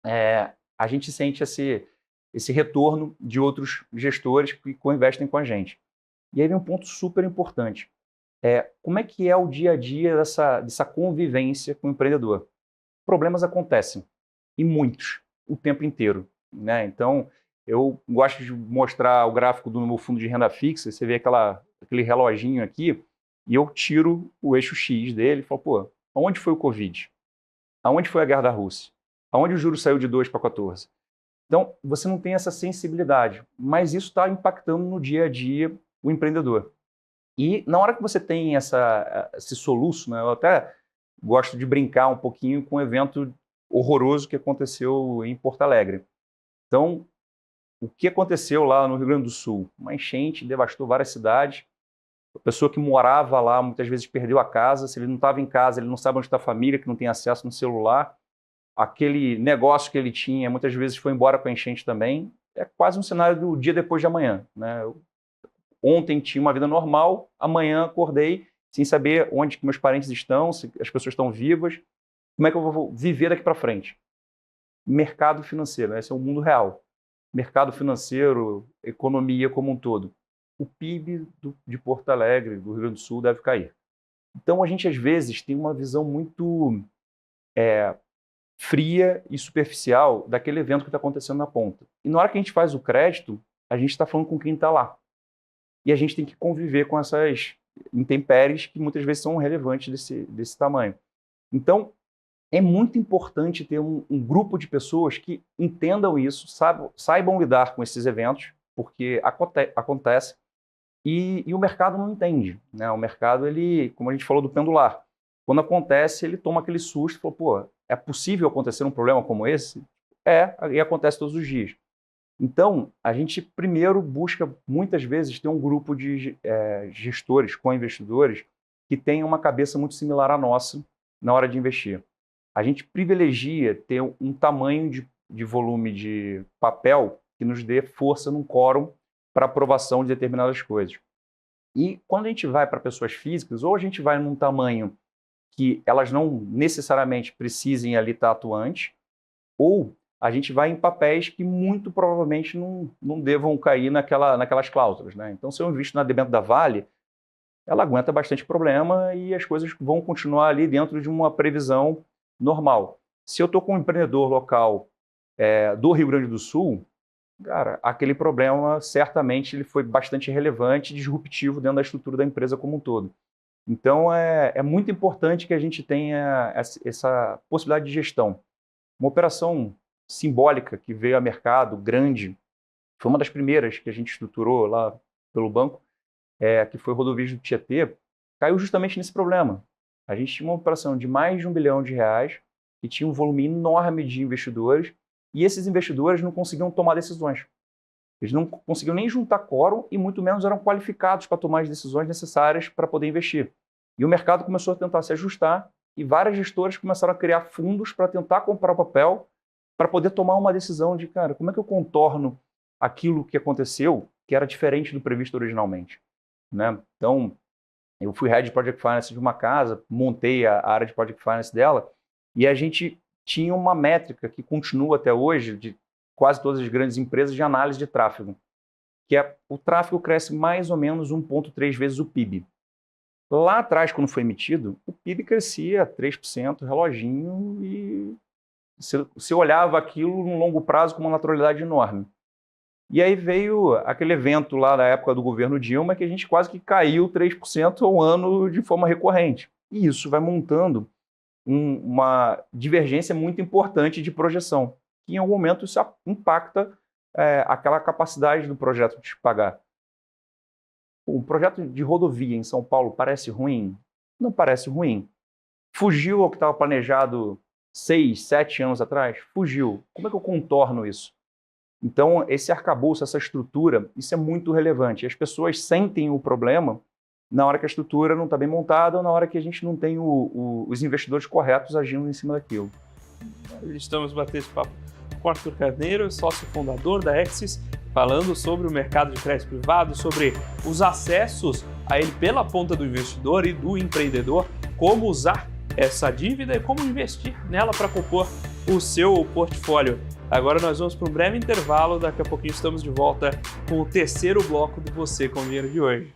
a gente sente esse retorno de outros gestores que co-investem com a gente. E aí vem um ponto super importante. Como é que é o dia a dia dessa convivência com o empreendedor? Problemas acontecem, e muitos, o tempo inteiro. Né? Então, eu gosto de mostrar o gráfico do meu fundo de renda fixa, você vê aquele reloginho aqui, e eu tiro o eixo X dele e falo, aonde foi o Covid? Aonde foi a guerra da Rússia? Aonde o juro saiu de 2 para 14? Então, você não tem essa sensibilidade, mas isso está impactando no dia a dia o empreendedor. E na hora que você tem esse soluço, né, eu até gosto de brincar um pouquinho com um evento horroroso que aconteceu em Porto Alegre. Então, o que aconteceu lá no Rio Grande do Sul? Uma enchente devastou várias cidades. A pessoa que morava lá muitas vezes perdeu a casa. Se ele não estava em casa, ele não sabe onde está a família, que não tem acesso no celular. Aquele negócio que ele tinha, muitas vezes foi embora com a enchente também. É quase um cenário do dia depois de amanhã. Né? Ontem tinha uma vida normal, amanhã acordei sem saber onde que meus parentes estão, se as pessoas estão vivas, como é que eu vou viver daqui para frente? Mercado financeiro, esse é o mundo real. Mercado financeiro, economia como um todo. O PIB de Porto Alegre, do Rio Grande do Sul, deve cair. Então, a gente, às vezes, tem uma visão muito fria e superficial daquele evento que está acontecendo na ponta. E na hora que a gente faz o crédito, a gente está falando com quem está lá. E a gente tem que conviver com essas intempéries que muitas vezes são relevantes desse tamanho. Então, é muito importante ter um grupo de pessoas que entendam isso, saibam lidar com esses eventos, porque acontece, e o mercado não entende. Né? O mercado, ele, como a gente falou do pendular, quando acontece, ele toma aquele susto e fala, é possível acontecer um problema como esse? E acontece todos os dias. Então, a gente primeiro busca, muitas vezes, ter um grupo de gestores, co-investidores, que tenham uma cabeça muito similar à nossa na hora de investir. A gente privilegia ter um tamanho de volume de papel que nos dê força num quórum para aprovação de determinadas coisas. E quando a gente vai para pessoas físicas, ou a gente vai num tamanho que elas não necessariamente precisem ali estar atuantes, ou a gente vai em papéis que muito provavelmente não devam cair naquelas cláusulas. Né? Então, se eu invisto na debênture da Vale, ela aguenta bastante problema e as coisas vão continuar ali dentro de uma previsão normal. Se eu estou com um empreendedor local do Rio Grande do Sul, cara, aquele problema certamente ele foi bastante relevante e disruptivo dentro da estrutura da empresa como um todo. Então, é muito importante que a gente tenha essa possibilidade de gestão. Uma operação simbólica que veio a mercado, grande, foi uma das primeiras que a gente estruturou lá pelo banco, que foi o Rodovias do Tietê, caiu justamente nesse problema. A gente tinha uma operação de mais de R$ 1 bilhão e tinha um volume enorme de investidores, e esses investidores não conseguiam tomar decisões. Eles não conseguiam nem juntar quórum e muito menos eram qualificados para tomar as decisões necessárias para poder investir. E o mercado começou a tentar se ajustar e várias gestoras começaram a criar fundos para tentar comprar papel para poder tomar uma decisão de, cara, como é que eu contorno aquilo que aconteceu que era diferente do previsto originalmente, né? Então, eu fui Head de Project Finance de uma casa, montei a área de Project Finance dela e a gente tinha uma métrica que continua até hoje de quase todas as grandes empresas de análise de tráfego, que é o tráfego cresce mais ou menos 1,3 vezes o PIB. Lá atrás, quando foi emitido, o PIB crescia 3%, reloginho, e você olhava aquilo no longo prazo com uma naturalidade enorme. E aí veio aquele evento lá da época do governo Dilma que a gente quase que caiu 3% ao ano de forma recorrente. E isso vai montando uma divergência muito importante de projeção, que em algum momento isso impacta aquela capacidade do projeto de pagar. O projeto de rodovia em São Paulo parece ruim? Não parece ruim. Fugiu ao que estava planejado 6, 7 anos atrás? Fugiu. Como é que eu contorno isso? Então, esse arcabouço, essa estrutura, isso é muito relevante. As pessoas sentem o problema na hora que a estrutura não está bem montada ou na hora que a gente não tem os investidores corretos agindo em cima daquilo. Estamos batendo esse papo com Arthur Carneiro, sócio fundador da Axis, falando sobre o mercado de crédito privado, sobre os acessos a ele pela ponta do investidor e do empreendedor, como usar essa dívida e como investir nela para compor o seu portfólio. Agora nós vamos para um breve intervalo, daqui a pouquinho estamos de volta com o terceiro bloco do Você com Dinheiro de hoje.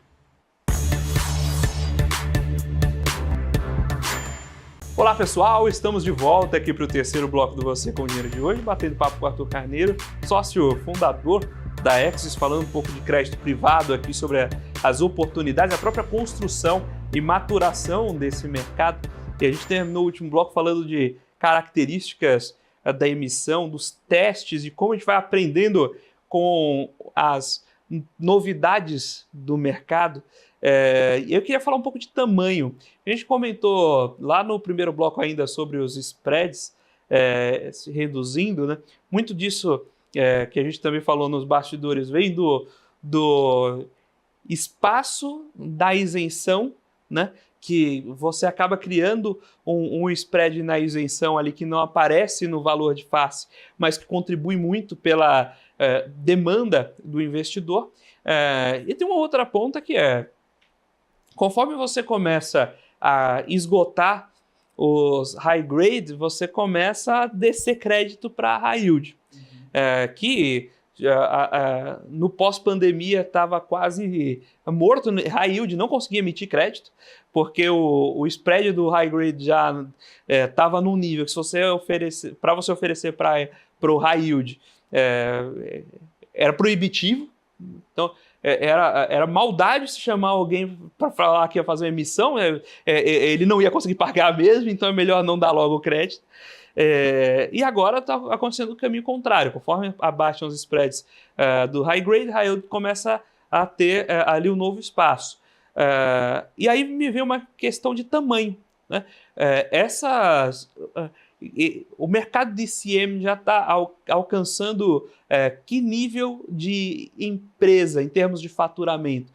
Olá pessoal, estamos de volta aqui para o terceiro bloco do Você com Dinheiro de hoje, batendo papo com o Arthur Carneiro, sócio fundador da Axis, falando um pouco de crédito privado aqui sobre as oportunidades, a própria construção e maturação desse mercado. E a gente terminou o último bloco falando de características da emissão, dos testes e como a gente vai aprendendo com as novidades do mercado. Eu queria falar um pouco de tamanho. A gente comentou lá no primeiro bloco ainda sobre os spreads se reduzindo, né? Muito disso que a gente também falou nos bastidores vem do espaço da isenção, né? Que você acaba criando um spread na isenção ali que não aparece no valor de face, mas que contribui muito pela demanda do investidor. E tem uma outra ponta que conforme você começa a esgotar os high grade, você começa a descer crédito para high yield, que no pós-pandemia estava quase morto. High yield não conseguia emitir crédito, porque o spread do high grade já estava num nível que, se você oferecer para o high yield, era proibitivo. Então, era maldade se chamar alguém para falar que ia fazer uma emissão, ele não ia conseguir pagar mesmo, então é melhor não dar logo o crédito. E agora está acontecendo o caminho contrário. Conforme abaixam os spreads do high grade yield começa a ter ali um novo espaço. E aí me vem uma questão de tamanho, né? O mercado de DCM já está alcançando que nível de empresa em termos de faturamento?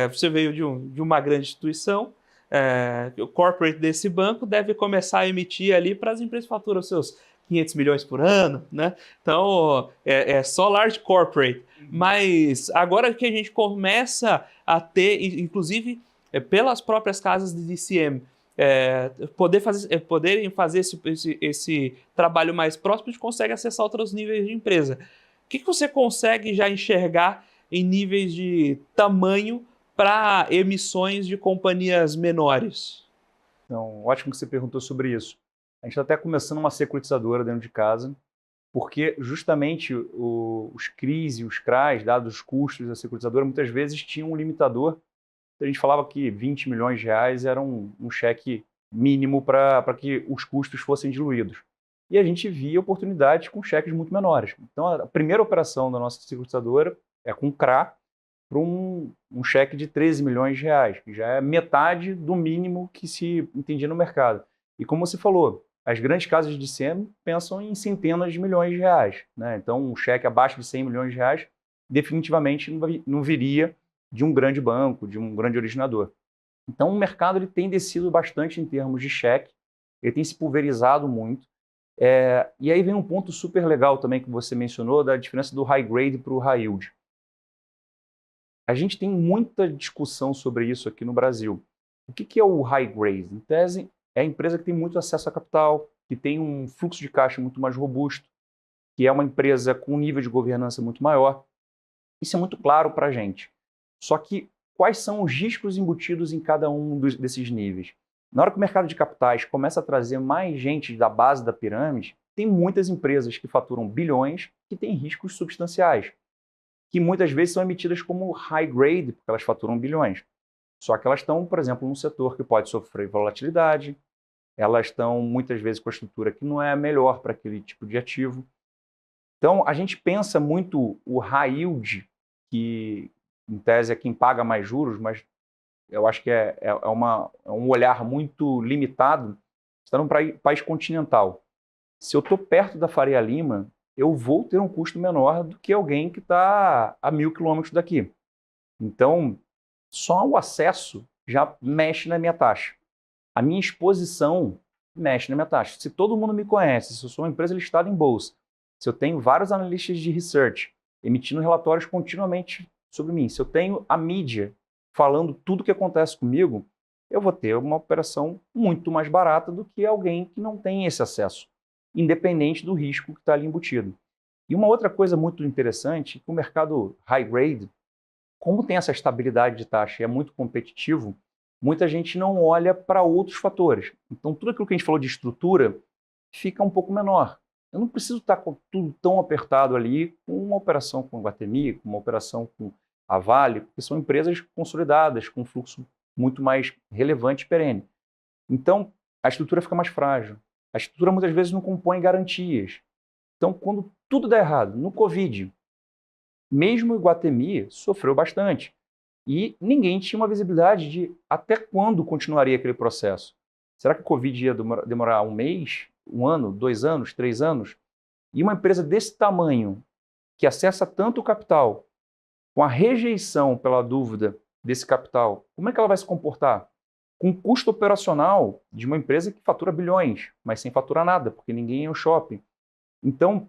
Você veio de uma grande instituição, o corporate desse banco deve começar a emitir ali para as empresas que faturam seus 500 milhões por ano, né? Então, é só large corporate. Mas agora que a gente começa a ter, inclusive, pelas próprias casas de DCM, poderem fazer esse trabalho mais próximo, a gente consegue acessar outros níveis de empresa. O que você consegue já enxergar em níveis de tamanho para emissões de companhias menores? Então, ótimo que você perguntou sobre isso. A gente está até começando uma securitizadora dentro de casa, porque justamente os CRIs e os CRAs, dados os custos da securitizadora, muitas vezes tinham um limitador. A gente falava que 20 milhões de reais era um cheque mínimo para que os custos fossem diluídos. E a gente via oportunidades com cheques muito menores. Então, a primeira operação da nossa securitizadora é com o CRA para um cheque de 13 milhões de reais, que já é metade do mínimo que se entendia no mercado. E como você falou, as grandes casas de DCM pensam em centenas de milhões de reais, né? Então, um cheque abaixo de 100 milhões de reais definitivamente não viria de um grande banco, de um grande originador. Então, o mercado ele tem descido bastante em termos de cheque, ele tem se pulverizado muito. E aí vem um ponto super legal também que você mencionou, da diferença do high grade para o high yield. A gente tem muita discussão sobre isso aqui no Brasil. O que é o high grade? Em tese, é a empresa que tem muito acesso a capital, que tem um fluxo de caixa muito mais robusto, que é uma empresa com um nível de governança muito maior. Isso é muito claro para a gente. Só que quais são os riscos embutidos em cada um desses níveis? Na hora que o mercado de capitais começa a trazer mais gente da base da pirâmide, tem muitas empresas que faturam bilhões que têm riscos substanciais, que muitas vezes são emitidas como high grade, porque elas faturam bilhões. Só que elas estão, por exemplo, num setor que pode sofrer volatilidade, elas estão muitas vezes com a estrutura que não é a melhor para aquele tipo de ativo. Então, a gente pensa muito o high yield, que em tese é quem paga mais juros, mas eu acho que é um olhar muito limitado. Está num país continental. Se eu estou perto da Faria Lima, eu vou ter um custo menor do que alguém que está a 1.000 quilômetros daqui. Então, só o acesso já mexe na minha taxa. A minha exposição mexe na minha taxa. Se todo mundo me conhece, se eu sou uma empresa listada em bolsa, se eu tenho vários analistas de research emitindo relatórios continuamente sobre mim, se eu tenho a mídia falando tudo o que acontece comigo, eu vou ter uma operação muito mais barata do que alguém que não tem esse acesso, independente do risco que está ali embutido. E uma outra coisa muito interessante é que o mercado high grade, como tem essa estabilidade de taxa e é muito competitivo, muita gente não olha para outros fatores. Então, tudo aquilo que a gente falou de estrutura fica um pouco menor. Eu não preciso estar com tudo tão apertado ali com uma operação com a Iguatemi, com uma operação com a Vale, porque são empresas consolidadas, com um fluxo muito mais relevante e perene. Então, a estrutura fica mais frágil. A estrutura muitas vezes não compõe garantias. Então, quando tudo dá errado, no Covid, mesmo o Iguatemi sofreu bastante. E ninguém tinha uma visibilidade de até quando continuaria aquele processo. Será que o Covid ia demorar um mês, um ano, 2 anos, 3 anos? E uma empresa desse tamanho, que acessa tanto o capital, com a rejeição pela dúvida desse capital, como é que ela vai se comportar? Com o custo operacional de uma empresa que fatura bilhões, mas sem faturar nada, porque ninguém é um shopping. Então,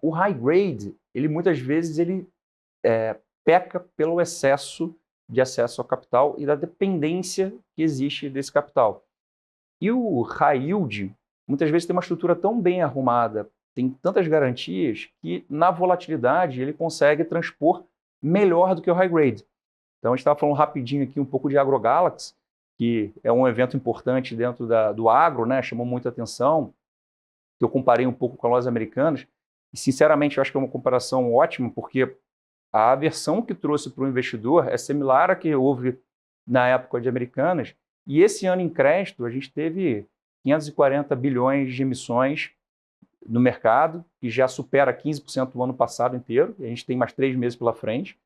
o high grade, ele muitas vezes peca pelo excesso de acesso ao capital e da dependência que existe desse capital. E o high yield, muitas vezes tem uma estrutura tão bem arrumada, tem tantas garantias, que na volatilidade ele consegue transpor melhor do que o high grade. Então, a gente estava falando rapidinho aqui um pouco de AgroGalaxy, que é um evento importante dentro do agro, né? Chamou muita atenção. Eu comparei um pouco com a lojas americanas, e sinceramente eu acho que é uma comparação ótima, porque a aversão que trouxe para o investidor é similar à que houve na época de Americanas, e esse ano em crédito a gente teve 540 bilhões de emissões no mercado, que já supera 15% do ano passado inteiro, e a gente tem mais 3 meses pela frente.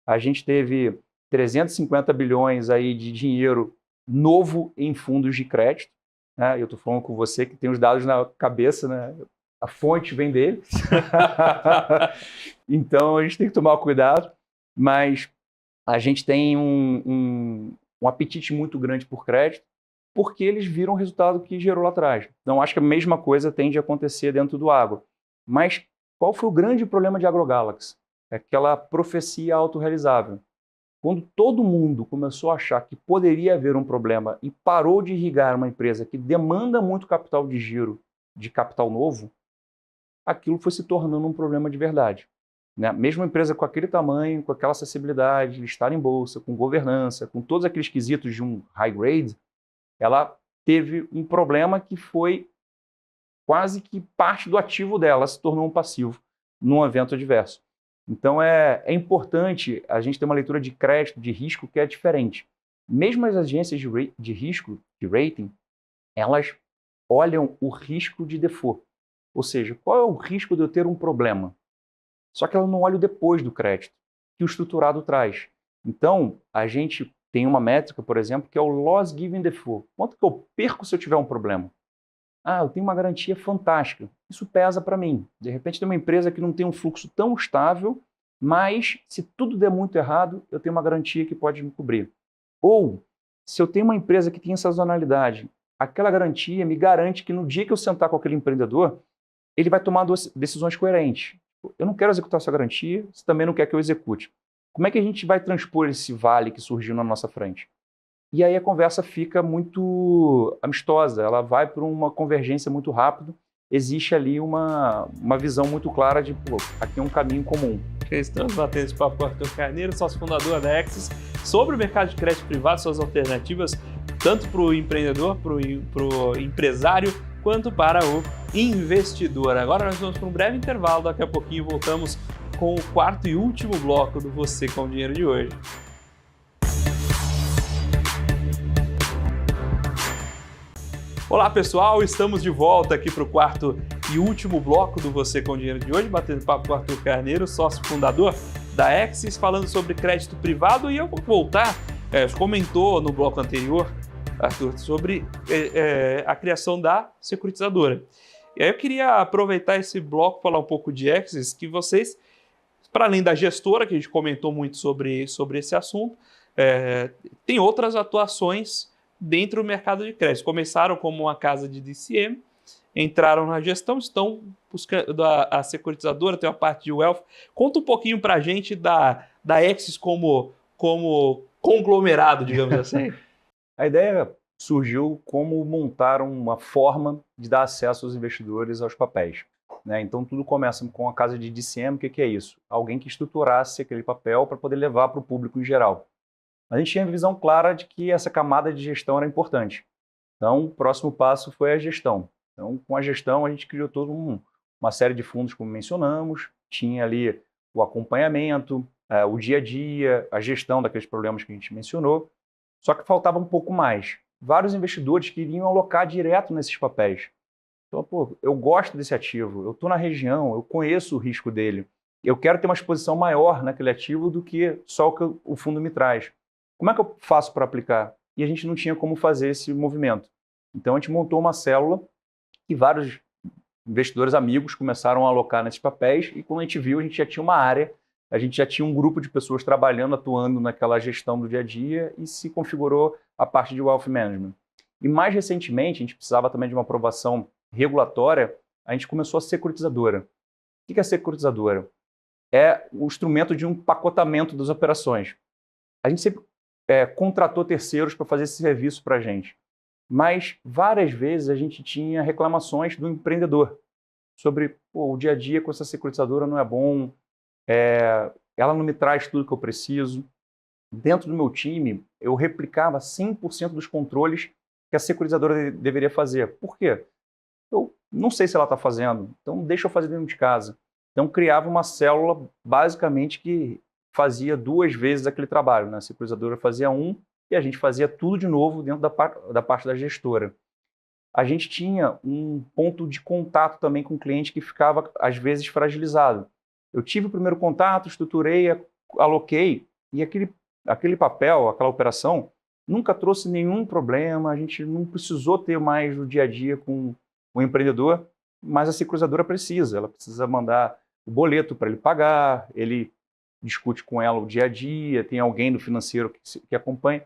A gente teve 350 bilhões aí de dinheiro novo em fundos de crédito, né? Eu estou falando com você que tem os dados na cabeça, né? A fonte vem dele. Então, a gente tem que tomar cuidado, mas a gente tem um apetite muito grande por crédito, porque eles viram o resultado que gerou lá atrás. Então, acho que a mesma coisa tende a acontecer dentro do agro. Mas qual foi o grande problema de AgroGalaxy? É aquela profecia autorrealizável. Quando todo mundo começou a achar que poderia haver um problema e parou de irrigar uma empresa que demanda muito capital de giro, de capital novo, aquilo foi se tornando um problema de verdade, né? Mesmo uma empresa com aquele tamanho, com aquela acessibilidade, estar em bolsa, com governança, com todos aqueles quesitos de um high grade, ela teve um problema que foi quase que parte do ativo dela se tornou um passivo num evento adverso. Então, é importante a gente ter uma leitura de crédito, de risco, que é diferente. Mesmo as agências de risco, de rating, elas olham o risco de default. Ou seja, qual é o risco de eu ter um problema? Só que ela não olha o depois do crédito, que o estruturado traz. Então, a gente tem uma métrica, por exemplo, que é o Loss Given Default. Quanto que eu perco se eu tiver um problema? Eu tenho uma garantia fantástica. Isso pesa para mim. De repente, tem uma empresa que não tem um fluxo tão estável, mas se tudo der muito errado, eu tenho uma garantia que pode me cobrir. Ou, se eu tenho uma empresa que tem sazonalidade, aquela garantia me garante que no dia que eu sentar com aquele empreendedor, ele vai tomar decisões coerentes. Eu não quero executar essa garantia, você também não quer que eu execute. Como é que a gente vai transpor esse vale que surgiu na nossa frente? E aí a conversa fica muito amistosa, ela vai para uma convergência muito rápido, existe ali uma visão muito clara de, aqui é um caminho comum. Estamos batendo esse papo com o Arthur Carneiro, sócio fundador da Axis, sobre o mercado de crédito privado, suas alternativas, tanto para o empreendedor, para o empresário, quanto para o investidor. Agora nós vamos para um breve intervalo, daqui a pouquinho voltamos com o quarto e último bloco do Você com Dinheiro de hoje. Olá pessoal, estamos de volta aqui para o quarto e último bloco do Você com Dinheiro de hoje, batendo papo com o Arthur Carneiro, sócio fundador da Axis, falando sobre crédito privado. E eu vou voltar, comentou no bloco anterior, Arthur, sobre a criação da securitizadora. E aí eu queria aproveitar esse bloco para falar um pouco de Axis, que vocês, para além da gestora, que a gente comentou muito sobre esse assunto, tem outras atuações dentro do mercado de crédito. Começaram como uma casa de DCM, entraram na gestão, estão buscando a securitizadora, tem uma parte de wealth. Conta um pouquinho para a gente da Axis como conglomerado, digamos assim. A ideia surgiu como montar uma forma de dar acesso aos investidores aos papéis, né? Então tudo começa com a casa de DCM. O que é isso? Alguém que estruturasse aquele papel para poder levar para o público em geral. A gente tinha a visão clara de que essa camada de gestão era importante. Então, o próximo passo foi a gestão. Então, com a gestão, a gente criou toda uma série de fundos, como mencionamos, tinha ali o acompanhamento, o dia a dia, a gestão daqueles problemas que a gente mencionou, só que faltava um pouco mais. Vários investidores queriam alocar direto nesses papéis. Então, eu gosto desse ativo, eu estou na região, eu conheço o risco dele, eu quero ter uma exposição maior naquele ativo do que só o que o fundo me traz. Como é que eu faço para aplicar? E a gente não tinha como fazer esse movimento. Então, a gente montou uma célula e vários investidores amigos começaram a alocar nesses papéis, e quando a gente viu, a gente já tinha uma área, a gente já tinha um grupo de pessoas trabalhando, atuando naquela gestão do dia a dia, e se configurou a parte de wealth management. E mais recentemente, a gente precisava também de uma aprovação regulatória, a gente começou a securitizadora. O que é a securitizadora? É o instrumento de um pacotamento das operações. A gente sempre contratou terceiros para fazer esse serviço para a gente. Mas várias vezes a gente tinha reclamações do empreendedor sobre o dia a dia com essa securitizadora não é bom, ela não me traz tudo que eu preciso. Dentro do meu time, eu replicava 100% dos controles que a securitizadora deveria fazer. Por quê? Eu não sei se ela está fazendo, então deixa eu fazer dentro de casa. Então criava uma célula basicamente que fazia 2 vezes aquele trabalho, né? A securitizadora fazia e a gente fazia tudo de novo dentro da parte da gestora. A gente tinha um ponto de contato também com o cliente que ficava, às vezes, fragilizado. Eu tive o primeiro contato, estruturei, aloquei, e aquele papel, aquela operação, nunca trouxe nenhum problema, a gente não precisou ter mais no dia a dia com o empreendedor, mas a securitizadora precisa, ela precisa mandar o boleto para ele pagar, ele discute com ela o dia a dia, tem alguém do financeiro que acompanha.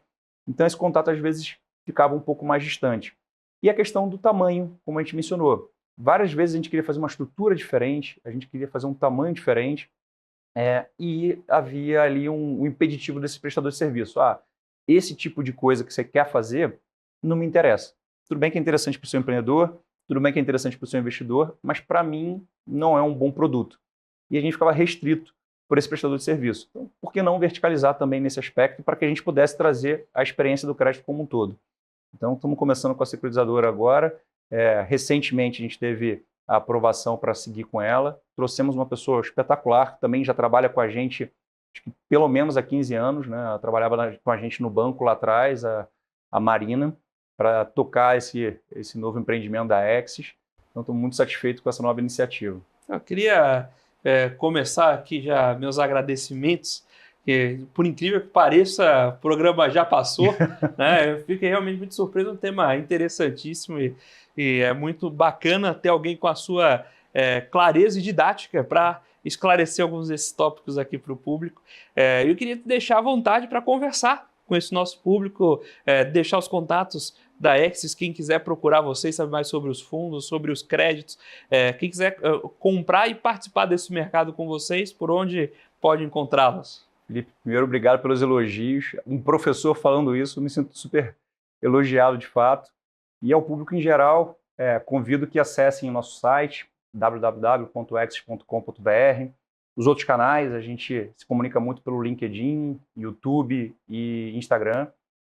Então, esse contato, às vezes, ficava um pouco mais distante. E a questão do tamanho, como a gente mencionou. Várias vezes a gente queria fazer uma estrutura diferente, a gente queria fazer um tamanho diferente, e havia ali um impeditivo desse prestador de serviço. Esse tipo de coisa que você quer fazer não me interessa. Tudo bem que é interessante para o seu empreendedor, tudo bem que é interessante para o seu investidor, mas para mim não é um bom produto. E a gente ficava restrito por esse prestador de serviço. Então, por que não verticalizar também nesse aspecto para que a gente pudesse trazer a experiência do crédito como um todo? Então, estamos começando com a securitizadora agora, Recentemente, a gente teve a aprovação para seguir com ela. Trouxemos uma pessoa espetacular, que também já trabalha com a gente, acho que pelo menos há 15 anos, né? Ela trabalhava com a gente no banco lá atrás, a Marina, para tocar esse novo empreendimento da Axis. Então, estou muito satisfeito com essa nova iniciativa. Eu queria começar aqui já meus agradecimentos, que, por incrível que pareça, o programa já passou, né? Eu fiquei realmente muito surpreso, um tema interessantíssimo e é muito bacana ter alguém com a sua clareza e didática para esclarecer alguns desses tópicos aqui para o público. Eu queria te deixar à vontade para conversar com esse nosso público, deixar os contatos da Axis, quem quiser procurar vocês, saber mais sobre os fundos, sobre os créditos, quem quiser comprar e participar desse mercado com vocês, por onde pode encontrá-los? Felipe, primeiro, obrigado pelos elogios. Um professor falando isso, eu me sinto super elogiado de fato. E ao público em geral, convido que acessem o nosso site, www.axis.com.br. Os outros canais, a gente se comunica muito pelo LinkedIn, YouTube e Instagram.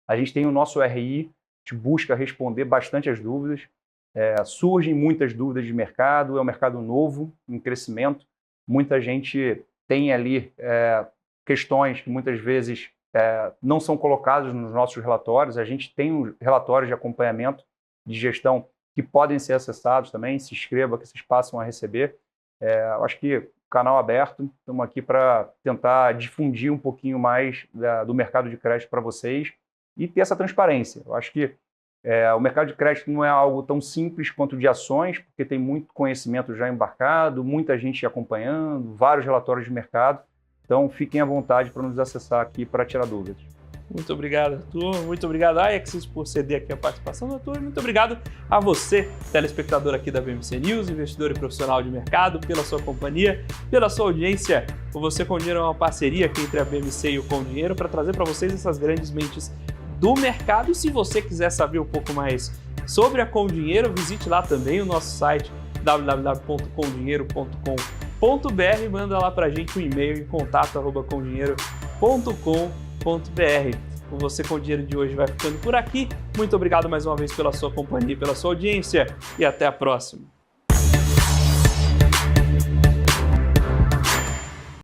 A gente tem o nosso RI, a gente busca responder bastante as dúvidas. Surgem muitas dúvidas de mercado, é um mercado novo, em crescimento. Muita gente tem ali questões que muitas vezes não são colocadas nos nossos relatórios. A gente tem relatórios de acompanhamento de gestão que podem ser acessados também. Se inscreva, que vocês passam a receber. Eu acho que canal aberto, estamos aqui para tentar difundir um pouquinho mais do mercado de crédito para vocês e ter essa transparência. Eu acho que o mercado de crédito não é algo tão simples quanto de ações, porque tem muito conhecimento já embarcado, muita gente acompanhando, vários relatórios de mercado. Então, fiquem à vontade para nos acessar aqui para tirar dúvidas. Muito obrigado, Arthur. Muito obrigado, Axis, por ceder aqui a participação do Arthur. Muito obrigado a você, telespectador aqui da BMC News, investidor e profissional de mercado, pela sua companhia, pela sua audiência. O Você com Dinheiro é uma parceria aqui entre a BMC e o Com Dinheiro para trazer para vocês essas grandes mentes do mercado. E se você quiser saber um pouco mais sobre a Com Dinheiro, visite lá também o nosso site www.comdinheiro.com.br, manda lá para a gente um e-mail em contato@comdinheiro.com.br. O Você com Dinheiro de hoje vai ficando por aqui. Muito obrigado mais uma vez pela sua companhia e pela sua audiência e até a próxima.